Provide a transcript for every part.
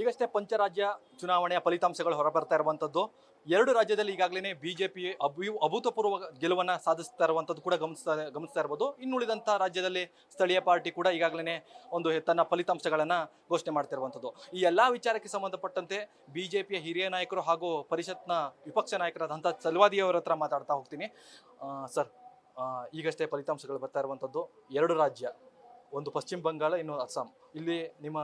ಈಗಷ್ಟೇ ಪಂಚರಾಜ್ಯ ಚುನಾವಣೆಯ ಫಲಿತಾಂಶಗಳು ಹೊರಬರ್ತಾ ಇರುವಂಥದ್ದು. ಎರಡು ರಾಜ್ಯದಲ್ಲಿ ಈಗಾಗಲೇ ಬಿಜೆಪಿ ಅಭೂತಪೂರ್ವ ಗೆಲುವನ್ನು ಸಾಧಿಸ್ತಾ ಇರುವಂಥದ್ದು ಕೂಡ ಗಮನಿಸ್ತಾ ಇರ್ಬೋದು. ಇನ್ನುಳಿದಂಥ ರಾಜ್ಯದಲ್ಲಿ ಸ್ಥಳೀಯ ಪಾರ್ಟಿ ಕೂಡ ಈಗಾಗಲೇ ಒಂದು ತನ್ನ ಫಲಿತಾಂಶಗಳನ್ನು ಘೋಷಣೆ ಮಾಡ್ತಿರುವಂಥದ್ದು. ಈ ಎಲ್ಲ ವಿಚಾರಕ್ಕೆ ಸಂಬಂಧಪಟ್ಟಂತೆ ಬಿಜೆಪಿಯ ಹಿರಿಯ ನಾಯಕರು ಹಾಗೂ ಪರಿಷತ್ನ ವಿಪಕ್ಷ ನಾಯಕರಾದಂಥ ಸಲ್ವಾದಿಯವರ ಹತ್ರ ಮಾತಾಡ್ತಾ ಹೋಗ್ತೀನಿ. ಸರ್, ಈಗಷ್ಟೇ ಫಲಿತಾಂಶಗಳು ಬರ್ತಾ ಇರುವಂಥದ್ದು. ಎರಡು ರಾಜ್ಯ, ಒಂದು ಪಶ್ಚಿಮ ಬಂಗಾಳ, ಇನ್ನು ಅಸ್ಸಾಂ, ಇಲ್ಲಿ ನಿಮ್ಮ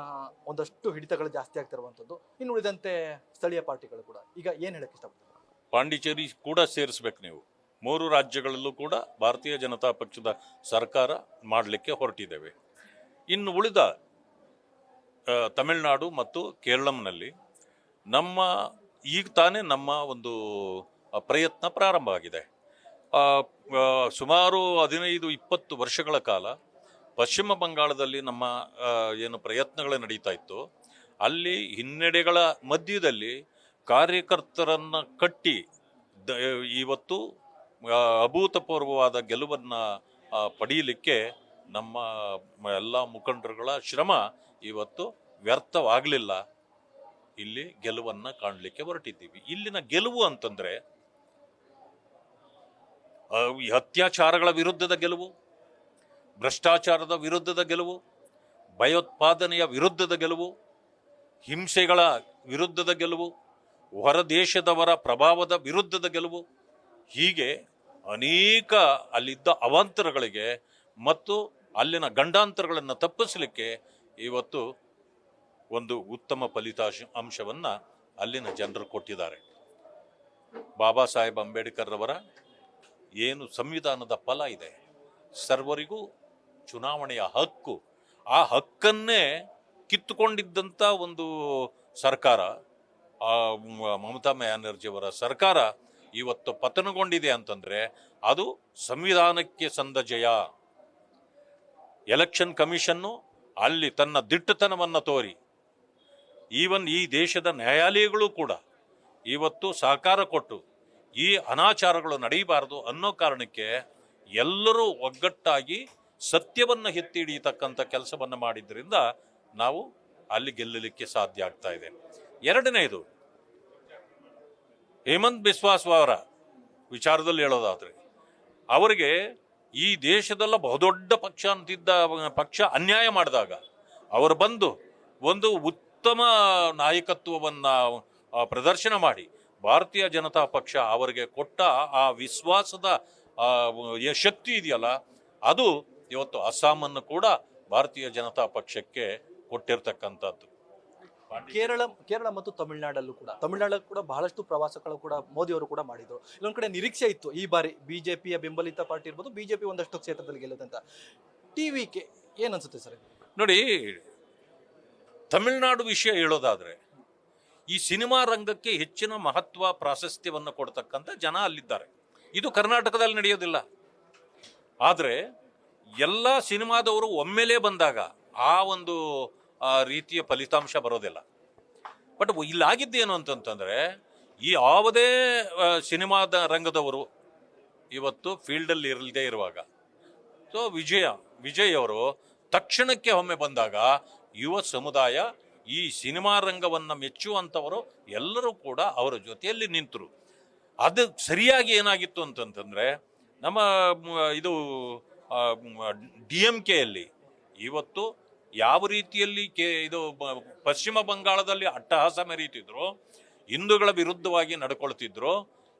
ಒಂದಷ್ಟು ಹಿಡಿತಗಳು ಜಾಸ್ತಿ ಆಗ್ತಿರುವಂಥದ್ದು. ಇನ್ನು ಉಳಿದಂತೆ ಸ್ಥಳೀಯ ಪಾರ್ಟಿಗಳು ಕೂಡ ಈಗ ಏನು ಹೇಳಕ್ಕೆ ಇಷ್ಟಪಡ್ತಾರೆ? ಪಾಂಡಿಚೇರಿ ಕೂಡ ಸೇರಿಸ್ಬೇಕು ನೀವು. 3 ರಾಜ್ಯಗಳಲ್ಲೂ ಕೂಡ ಭಾರತೀಯ ಜನತಾ ಪಕ್ಷದ ಸರ್ಕಾರ ಮಾಡಲಿಕ್ಕೆ ಹೊರಟಿದ್ದೇವೆ. ಇನ್ನು ಉಳಿದ ತಮಿಳುನಾಡು ಮತ್ತು ಕೇರಳಂನಲ್ಲಿ ಈಗ ತಾನೇ ನಮ್ಮ ಒಂದು ಪ್ರಯತ್ನ ಪ್ರಾರಂಭ ಆಗಿದೆ. ಸುಮಾರು 15-20 ವರ್ಷಗಳ ಕಾಲ ಪಶ್ಚಿಮ ಬಂಗಾಳದಲ್ಲಿ ನಮ್ಮ ಏನು ಪ್ರಯತ್ನಗಳು ನಡೀತಾ ಇತ್ತು, ಅಲ್ಲಿ ಹಿನ್ನಡೆಗಳ ಮಧ್ಯದಲ್ಲಿ ಕಾರ್ಯಕರ್ತರನ್ನು ಕಟ್ಟಿ ಇವತ್ತು ಅಭೂತಪೂರ್ವವಾದ ಗೆಲುವನ್ನು ಪಡೆಯಲಿಕ್ಕೆ ನಮ್ಮ ಎಲ್ಲ ಮುಖಂಡರುಗಳ ಶ್ರಮ ಇವತ್ತು ವ್ಯರ್ಥವಾಗಲಿಲ್ಲ. ಇಲ್ಲಿ ಗೆಲುವನ್ನು ಕಾಣಲಿಕ್ಕೆ ಹೊರಟಿದ್ದೀವಿ. ಇಲ್ಲಿನ ಗೆಲುವು ಅಂತಂದರೆ ಅತ್ಯಾಚಾರಗಳ ವಿರುದ್ಧದ ಗೆಲುವು, ಭ್ರಷ್ಟಾಚಾರದ ವಿರುದ್ಧದ ಗೆಲುವು, ಭಯೋತ್ಪಾದನೆಯ ವಿರುದ್ಧದ ಗೆಲುವು, ಹಿಂಸೆಗಳ ವಿರುದ್ಧದ ಗೆಲುವು, ಹೊರದೇಶದವರ ಪ್ರಭಾವದ ವಿರುದ್ಧದ ಗೆಲುವು, ಹೀಗೆ ಅನೇಕ ಅಲ್ಲಿದ್ದ ಅವಾಂತರಗಳಿಗೆ ಮತ್ತು ಅಲ್ಲಿನ ಗಂಡಾಂತರಗಳನ್ನು ತಪ್ಪಿಸಲಿಕ್ಕೆ ಇವತ್ತು ಒಂದು ಉತ್ತಮ ಅಂಶವನ್ನು ಅಲ್ಲಿನ ಜನರು ಕೊಟ್ಟಿದ್ದಾರೆ. ಬಾಬಾ ಸಾಹೇಬ್ ಅಂಬೇಡ್ಕರ್ ಅವರ ಏನು ಸಂವಿಧಾನದ ಫಲ ಇದೆ, ಸರ್ವರಿಗೂ ಚುನಾವಣೆಯ ಹಕ್ಕು, ಆ ಹಕ್ಕನ್ನೇ ಕಿತ್ತುಕೊಂಡಿದ್ದಂಥ ಒಂದು ಸರ್ಕಾರ, ಮಮತಾ ಬ್ಯಾನರ್ಜಿಯವರ ಸರ್ಕಾರ ಇವತ್ತು ಪತನಗೊಂಡಿದೆ ಅಂತಂದರೆ ಅದು ಸಂವಿಧಾನಕ್ಕೆ ಸಂದ ಜಯ. ಎಲೆಕ್ಷನ್ ಕಮಿಷನ್ನು ಅಲ್ಲಿ ತನ್ನ ದಿಟ್ಟತನವನ್ನು ತೋರಿ, ಈವನ್ ಈ ದೇಶದ ನ್ಯಾಯಾಲಯಗಳು ಕೂಡ ಇವತ್ತು ಸಹಕಾರ ಕೊಟ್ಟು ಈ ಅನಾಚಾರಗಳು ನಡೆಯಬಾರದು ಅನ್ನೋ ಕಾರಣಕ್ಕೆ ಎಲ್ಲರೂ ಒಗ್ಗಟ್ಟಾಗಿ ಸತ್ಯವನ್ನು ಎತ್ತಿ ಹಿಡಿಯತಕ್ಕಂಥ ಕೆಲಸವನ್ನು ಮಾಡಿದ್ರಿಂದ ನಾವು ಅಲ್ಲಿ ಗೆಲ್ಲಲಿಕ್ಕೆ ಸಾಧ್ಯ ಆಗ್ತಾ ಇದೆ. ಎರಡನೆಯದು, ಹೇಮಂತ್ ಬಿಸ್ವಾಸ್ ಅವರ ವಿಚಾರದಲ್ಲಿ ಹೇಳೋದಾದ್ರೆ, ಅವರಿಗೆ ಈ ದೇಶದಲ್ಲ ಬಹುದೊಡ್ಡ ಪಕ್ಷ ಅಂತಿದ್ದ ಪಕ್ಷ ಅನ್ಯಾಯ ಮಾಡಿದಾಗ ಅವರು ಬಂದು ಒಂದು ಉತ್ತಮ ನಾಯಕತ್ವವನ್ನು ಪ್ರದರ್ಶನ ಮಾಡಿ ಭಾರತೀಯ ಜನತಾ ಪಕ್ಷ ಅವರಿಗೆ ಕೊಟ್ಟ ಆ ವಿಶ್ವಾಸದ ಶಕ್ತಿ ಇದೆಯಲ್ಲ, ಅದು ಇವತ್ತು ಅಸ್ಸಾಮನ್ನು ಕೂಡ ಭಾರತೀಯ ಜನತಾ ಪಕ್ಷಕ್ಕೆ ಕೊಟ್ಟಿರ್ತಕ್ಕಂಥದ್ದು. ಕೇರಳ ಮತ್ತು ತಮಿಳುನಾಡಲ್ಲೂ ಕೂಡ ಬಹಳಷ್ಟು ಪ್ರವಾಸಗಳು ಕೂಡ ಮೋದಿ ಅವರು ಕೂಡ ಮಾಡಿದ್ರು. ಇಲ್ಲೊಂದ್ ಕಡೆ ನಿರೀಕ್ಷೆ ಇತ್ತು ಈ ಬಾರಿ ಬಿಜೆಪಿಯ ಬೆಂಬಲಿತ ಪಾರ್ಟಿ ಇರ್ಬೋದು, ಬಿಜೆಪಿ ಒಂದಷ್ಟು ಕ್ಷೇತ್ರದಲ್ಲಿ ಗೆಲ್ಲುತ್ತಂತ. ಟಿವಿಗೆ ಏನ್ ಅನ್ಸುತ್ತೆ ಸರ್? ನೋಡಿ, ತಮಿಳುನಾಡು ವಿಷಯ ಹೇಳೋದಾದ್ರೆ, ಈ ಸಿನಿಮಾ ರಂಗಕ್ಕೆ ಹೆಚ್ಚಿನ ಮಹತ್ವ ಪ್ರಾಶಸ್ತ್ಯವನ್ನು ಕೊಡ್ತಕ್ಕಂಥ ಜನ ಅಲ್ಲಿದ್ದಾರೆ. ಇದು ಕರ್ನಾಟಕದಲ್ಲಿ ನಡೆಯೋದಿಲ್ಲ. ಆದರೆ ಎಲ್ಲ ಸಿನಿಮಾದವರು ಒಮ್ಮೆಲೇ ಬಂದಾಗ ಆ ಒಂದು ರೀತಿಯ ಫಲಿತಾಂಶ ಬರೋದಿಲ್ಲ. ಬಟ್ ಇಲ್ಲಾಗಿದ್ದೇನು ಅಂತಂತಂದರೆ, ಈ ಯಾವುದೇ ಸಿನಿಮಾದ ರಂಗದವರು ಇವತ್ತು ಫೀಲ್ಡಲ್ಲಿ ಇರದೇ ಇರುವಾಗ, ಸೊ ವಿಜಯ್ ಅವರು ತಕ್ಷಣಕ್ಕೆ ಒಮ್ಮೆ ಬಂದಾಗ ಯುವ ಸಮುದಾಯ, ಈ ಸಿನಿಮಾ ರಂಗವನ್ನು ಮೆಚ್ಚುವಂಥವರು ಎಲ್ಲರೂ ಕೂಡ ಅವರ ಜೊತೆಯಲ್ಲಿ ನಿಂತರು. ಅದು ಸರಿಯಾಗಿ ಏನಾಗಿತ್ತು ಅಂತಂತಂದರೆ, ನಮ್ಮ ಇದು DMKಯಲ್ಲಿ ಇವತ್ತು ಯಾವ ರೀತಿಯಲ್ಲಿ ಇದು ಪಶ್ಚಿಮ ಬಂಗಾಳದಲ್ಲಿ ಅಟ್ಟಹಾಸ ಮೆರೀತಿದ್ರು, ಹಿಂದೂಗಳ ವಿರುದ್ಧವಾಗಿ ನಡ್ಕೊಳ್ತಿದ್ರು,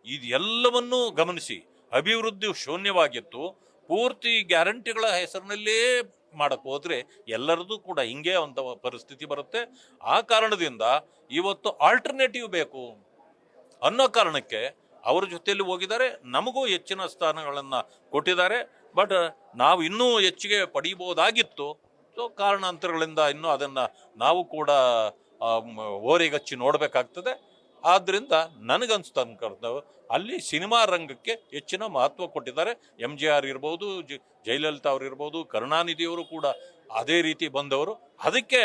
ಇದೆಲ್ಲವನ್ನೂ ಗಮನಿಸಿ ಅಭಿವೃದ್ಧಿ ಶೂನ್ಯವಾಗಿತ್ತು. ಪೂರ್ತಿ ಗ್ಯಾರಂಟಿಗಳ ಹೆಸರಿನಲ್ಲೇ ಮಾಡಕ್ಕೆ ಹೋದ್ರೆ ಎಲ್ಲರದು ಕೂಡ ಹಿಂಗೆ ಅಂತ ಪರಿಸ್ಥಿತಿ ಬರುತ್ತೆ. ಆ ಕಾರಣದಿಂದ ಇವತ್ತು ಆಲ್ಟರ್ನೇಟಿವ್ ಬೇಕು ಅನ್ನೋ ಕಾರಣಕ್ಕೆ ಅವರ ಜೊತೆಯಲ್ಲಿ ಹೋಗಿದ್ದಾರೆ. ನಮಗೂ ಹೆಚ್ಚಿನ ಸ್ಥಾನಗಳನ್ನು ಕೊಟ್ಟಿದ್ದಾರೆ. ಬಟ್ ನಾವು ಇನ್ನೂ ಹೆಚ್ಚಿಗೆ ಪಡೀಬಹುದಾಗಿತ್ತು. ಸೊ ಕಾರಣಾಂತರಗಳಿಂದ ಇನ್ನೂ ಅದನ್ನು ನಾವು ಕೂಡ ಓರೆಗಚ್ಚಿ ನೋಡಬೇಕಾಗ್ತದೆ. ಆದ್ದರಿಂದ ನನಗನ್ಸ್ತಂಕರ್ದು ಅಲ್ಲಿ ಸಿನಿಮಾ ರಂಗಕ್ಕೆ ಹೆಚ್ಚಿನ ಮಹತ್ವ ಕೊಟ್ಟಿದ್ದಾರೆ. MGR ಇರ್ಬೋದು, ಜಯಲಲಿತಾ ಅವರು ಇರ್ಬೋದು, ಕರುಣಾನಿಧಿಯವರು ಕೂಡ ಅದೇ ರೀತಿ ಬಂದವರು, ಅದಕ್ಕೆ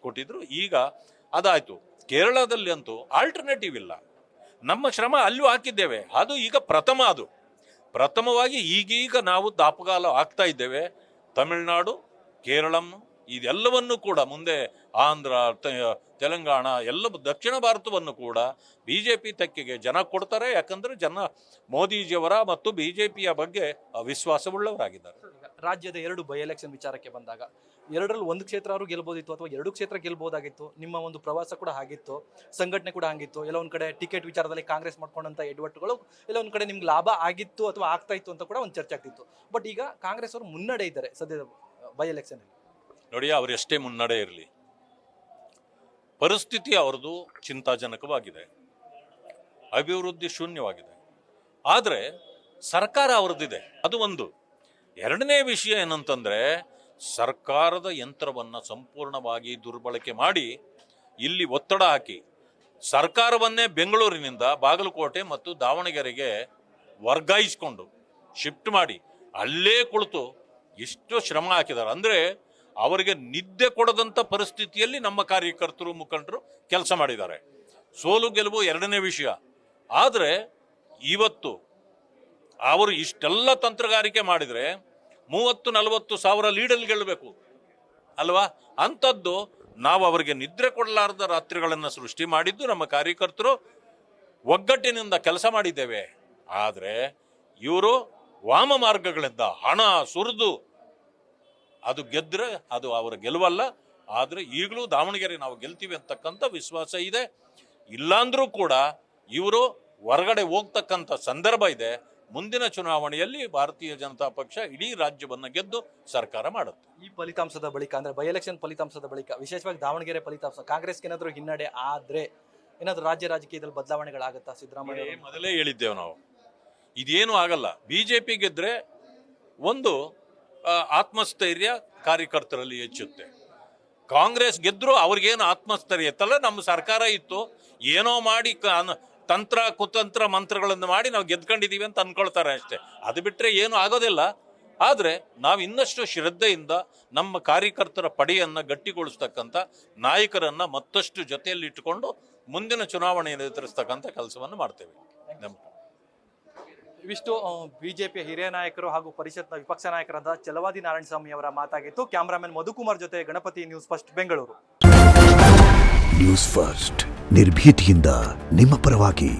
ಕೊಟ್ಟಿದ್ರು. ಈಗ ಅದಾಯಿತು. ಕೇರಳದಲ್ಲಿ ಅಂತೂ ಆಲ್ಟರ್ನೇಟಿವ್ ಇಲ್ಲ. ನಮ್ಮ ಶ್ರಮ ಅಲ್ಲೂ ಹಾಕಿದ್ದೇವೆ. ಅದು ಈಗ ಪ್ರಥಮವಾಗಿ ಈಗೀಗ ನಾವು ದಾಪುಗಾಲ ಆಗ್ತಾ ಇದ್ದೇವೆ. ತಮಿಳುನಾಡು, ಕೇರಳಂ ಇದೆಲ್ಲವನ್ನು ಕೂಡ ಮುಂದೆ ಆಂಧ್ರ, ತೆಲಂಗಾಣ ಎಲ್ಲ ದಕ್ಷಿಣ ಭಾರತವನ್ನು ಕೂಡ BJP ತೆಕ್ಕೆಗೆ ಜನ ಕೊಡ್ತಾರೆ. ಯಾಕಂದ್ರೆ ಜನ ಮೋದಿಜಿಯವರ ಮತ್ತು BJPಯ ಬಗ್ಗೆ ವಿಶ್ವಾಸವುಳ್ಳವರಾಗಿದ್ದಾರೆ. ರಾಜ್ಯದ 2 ಬೈ ಎಲೆಕ್ಷನ್ ವಿಚಾರಕ್ಕೆ ಬಂದಾಗ 2ರಲ್ಲಿ 1 ಕ್ಷೇತ್ರ ಅವರು ಗೆಲ್ಬೋದಿತ್ತು ಅಥವಾ 2 ಕ್ಷೇತ್ರ ಗೆಲ್ಬೋದಾಗಿತ್ತು. ನಿಮ್ಮ ಒಂದು ಪ್ರವಾಸ ಕೂಡ ಹಾಗಿತ್ತು, ಸಂಘಟನೆ ಕೂಡ ಹಾಗಿತ್ತು. ಎಲ್ಲೊಂದ್ ಕಡೆ ಟಿಕೆಟ್ ವಿಚಾರದಲ್ಲಿ ಕಾಂಗ್ರೆಸ್ ಮಾಡ್ಕೊಂಡಂತ ಎಡವಟ್ಟುಗಳು ಎಲ್ಲೊಂದ್ ಕಡೆ ನಿಮ್ಗೆ ಲಾಭ ಆಗಿತ್ತು ಅಥವಾ ಆಗ್ತಾ ಇತ್ತು ಅಂತ ಕೂಡ ಒಂದು ಚರ್ಚೆ ಆಗ್ತಿತ್ತು. ಬಟ್ ಈಗ ಕಾಂಗ್ರೆಸ್ ಅವರು ಮುನ್ನಡೆ ಇದ್ದಾರೆ ಸದ್ಯದ ಬೈ ಎಲೆಕ್ಷನ್ ಅಲ್ಲಿ. ನೋಡಿ, ಅವ್ರು ಎಷ್ಟೇ ಮುನ್ನಡೆ ಇರಲಿ, ಪರಿಸ್ಥಿತಿ ಅವ್ರದ್ದು ಚಿಂತಾಜನಕವಾಗಿದೆ, ಅಭಿವೃದ್ಧಿ ಶೂನ್ಯವಾಗಿದೆ. ಆದರೆ ಸರ್ಕಾರ ಅವ್ರದ್ದಿದೆ, ಅದು ಒಂದು. ಎರಡನೇ ವಿಷಯ ಏನಂತಂದ್ರೆ, ಸರ್ಕಾರದ ಯಂತ್ರವನ್ನು ಸಂಪೂರ್ಣವಾಗಿ ದುರ್ಬಳಕೆ ಮಾಡಿ ಇಲ್ಲಿ ಒತ್ತಡ ಹಾಕಿ ಸರ್ಕಾರವನ್ನೇ ಬೆಂಗಳೂರಿನಿಂದ ಬಾಗಲಕೋಟೆ ಮತ್ತು ದಾವಣಗೆರೆಗೆ ವರ್ಗಾಯಿಸಿಕೊಂಡು ಶಿಫ್ಟ್ ಮಾಡಿ ಅಲ್ಲೇ ಕುಳಿತು ಎಷ್ಟು ಶ್ರಮ ಹಾಕಿದ್ದಾರೆ. ಅಂದರೆ ಅವರಿಗೆ ನಿದ್ದೆ ಕೊಡದಂಥ ಪರಿಸ್ಥಿತಿಯಲ್ಲಿ ನಮ್ಮ ಕಾರ್ಯಕರ್ತರು, ಮುಖಂಡರು ಕೆಲಸ ಮಾಡಿದ್ದಾರೆ. ಸೋಲು ಗೆಲುವು ಎರಡನೇ ವಿಷಯ. ಆದರೆ ಇವತ್ತು ಅವರು ಇಷ್ಟೆಲ್ಲ ತಂತ್ರಗಾರಿಕೆ ಮಾಡಿದರೆ 30-40 ಸಾವಿರ ಲೀಡಲ್ಲಿ ಗೆಲ್ಲಬೇಕು ಅಲ್ವಾ? ಅಂಥದ್ದು ನಾವು ಅವರಿಗೆ ನಿದ್ರೆ ಕೊಡಲಾರದ ರಾತ್ರಿಗಳನ್ನು ಸೃಷ್ಟಿ ಮಾಡಿದ್ದು ನಮ್ಮ ಕಾರ್ಯಕರ್ತರು ಒಗ್ಗಟ್ಟಿನಿಂದ ಕೆಲಸ ಮಾಡಿದ್ದೇವೆ. ಆದರೆ ಇವರು ವಾಮ ಮಾರ್ಗಗಳಿಂದ ಹಣ ಸುರಿದು ಅದು ಗೆದ್ದರೆ ಅದು ಅವರ ಗೆಲುವಲ್ಲ. ಆದರೆ ಈಗಲೂ ದಾವಣಗೆರೆ ನಾವು ಗೆಲ್ತೀವಿ ಅಂತಕ್ಕಂಥ ವಿಶ್ವಾಸ ಇದೆ. ಇಲ್ಲಾಂದ್ರೂ ಕೂಡ ಇವರು ಹೊರಗಡೆ ಹೋಗ್ತಕ್ಕಂಥ ಸಂದರ್ಭ ಇದೆ. ಮುಂದಿನ ಚುನಾವಣೆಯಲ್ಲಿ ಭಾರತೀಯ ಜನತಾ ಪಕ್ಷ ಇಡೀ ರಾಜ್ಯವನ್ನು ಗೆದ್ದು ಸರ್ಕಾರ ಮಾಡುತ್ತೆ. ಈ ಫಲಿತಾಂಶದ ಬಳಿಕ ಅಂದ್ರೆ ಬೈ ಎಲೆಕ್ಷನ್ ಫಲಿತಾಂಶದ ಬಳಿಕ, ವಿಶೇಷವಾಗಿ ದಾವಣಗೆರೆ ಫಲಿತಾಂಶ ಕಾಂಗ್ರೆಸ್ಗೆ ಏನಾದರೂ ಹಿನ್ನಡೆ ಆದ್ರೆ ಏನಾದರೂ ರಾಜ್ಯ ರಾಜಕೀಯದಲ್ಲಿ ಬದಲಾವಣೆಗಳಾಗುತ್ತಾ? ಸಿದ್ದರಾಮಯ್ಯ ಮೊದಲೇ ಹೇಳಿದ್ದೇವೆ ನಾವು, ಇದೇನು ಆಗಲ್ಲ. BJP ಗೆದ್ರೆ ಒಂದು ಆತ್ಮಸ್ಥೈರ್ಯ ಕಾರ್ಯಕರ್ತರಲ್ಲಿ ಹೆಚ್ಚುತ್ತೆ. ಕಾಂಗ್ರೆಸ್ ಗೆದ್ರು ಅವ್ರಿಗೇನು ಆತ್ಮಸ್ಥೈರ್ಯ ಇತ್ತಲ್ಲ, ನಮ್ಮ ಸರ್ಕಾರ ಇತ್ತು, ಏನೋ ಮಾಡಿ ತಂತ್ರ ಕುತಂತ್ರ ಮಂತ್ರಗಳನ್ನು ಮಾಡಿ ನಾವು ಗೆದ್ಕೊಂಡಿದ್ದೀವಿ ಅಂತ ಅನ್ಕೊಳ್ತಾರೆ ಅಷ್ಟೇ. ಅದು ಬಿಟ್ಟರೆ ಏನು ಆಗೋದಿಲ್ಲ. ಆದರೆ ನಾವು ಇನ್ನಷ್ಟು ಶ್ರದ್ಧೆಯಿಂದ ನಮ್ಮ ಕಾರ್ಯಕರ್ತರ ಪಡೆಯನ್ನು ಗಟ್ಟಿಗೊಳಿಸ್ತಕ್ಕಂಥ ನಾಯಕರನ್ನು ಮತ್ತಷ್ಟು ಜೊತೆಯಲ್ಲಿ ಇಟ್ಟುಕೊಂಡು ಮುಂದಿನ ಚುನಾವಣೆಯನ್ನು ಎದುರಿಸ್ತಕ್ಕಂಥ ಕೆಲಸವನ್ನು ಮಾಡ್ತೇವೆ. ಇವಿಷ್ಟು ಬಿಜೆಪಿಯ ಹಿರಿಯ ನಾಯಕರು ಹಾಗೂ ಪರಿಷತ್ನ ವಿಪಕ್ಷ ನಾಯಕರಾದ ಛಲವಾದಿ ನಾರಾಯಣಸ್ವಾಮಿ ಅವರ ಮಾತಾಗಿತ್ತು. ಕ್ಯಾಮರಾಮನ್ ಮಧುಕುಮಾರ್ ಜೊತೆ Ganapati, news first Bengaluru. News first ನಿರ್ಭೀತಿಯಿಂದ ನಿಮ್ಮ ಪರವಾಗಿ.